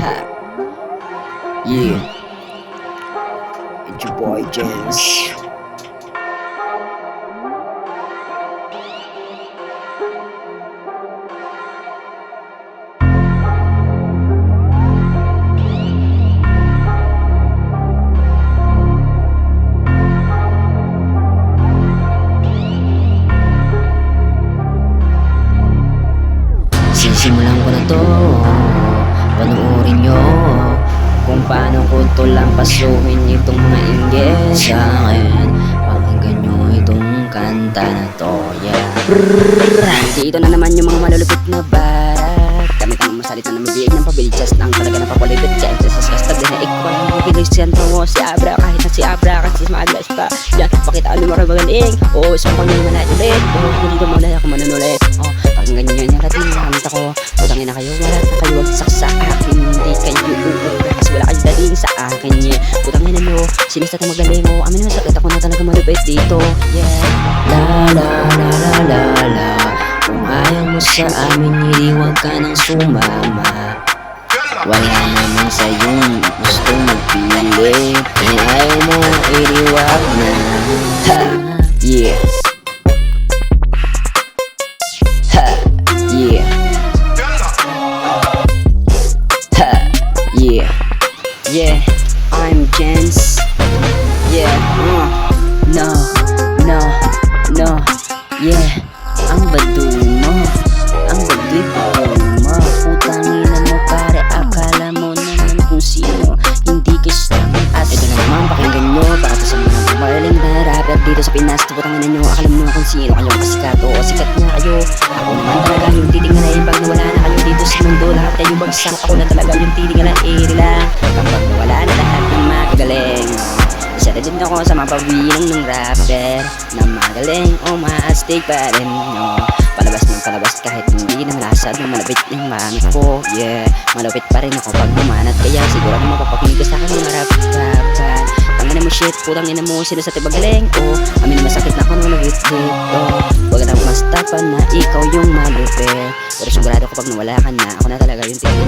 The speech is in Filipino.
Yeah, it's your boy Jens. Sisimulan ko na to, panoorin nyo kung paano ko to lampasuhin itong mga inggit sa akin. Pakinggan nyo itong kanta na to, yeah. Dito na naman yung mga malulupit na barat. Kami kang masalita na mabiig ng pabilidyas ng talaga na papalipit. Chances sa kastag din na ikaw ang magilisyan mo. Si Abra kahit na si Abra kasi maaglas pa. Yan, pakita ano mga magaling. Oo, isang pangyayon na ulit. Oo, dito muna ako manunulit. Pakinggan nyo yung natin na kamta ko. Putangin na kayo, wala na kayo wagsak sa akin. Hindi kayo uubra kasi wala kayo dating sa akin, yeah. Putangin na nyo, sinista tayo magaling. Amin naman sakit ako na talaga malupit dito, yeah. La la la la la la. Kung ayaw mo sa amin, hindi wag ka nang sumama. Wala naman sa'yong gusto magpili. Kung ayaw mo, iliwag na. Ha, yeah. Ha, yeah. Ha, yeah. Yeah, I'm Jens. Yeah, no, no, no. Yeah, ang baduy mo, ang baduy mo. Putangin na mo pare, akala mo naman kung sino. Hindi kiss as. Ito na naman, pakinggan nyo para sa mga maling na rapper dito sa Pinas. Putangin na nyo, akala mo naman kung sino kayong kasikat. Oo, sikat nga kayo. Ako naman talaga yung titingnan na yun. Pag nawala na kayo dito sa mundo, lahat kayo bagsak. Ako na talaga yung titingnan na lang. Kapag nawala na lahat ng magagaling, isa na din ako sa mapabilang ng rapper na magaling o maastig pa rin, no. Palabas ng palabas kahit hindi na malasad na malapit yung mami ko, yeah. Malapit pa rin ako pag bumanat, kaya sigurado mapapakinig ka sa akin mga rap-rapan. Tangina mo shit, putang ina mo, sino sa tiba galing, oh. Amin na masakit na ako nung nag-hit-hit, oh. Huwag na mastapan na ikaw yung malupit, pero sigurado ko pag nawala ka na, ako na talaga yung tingin.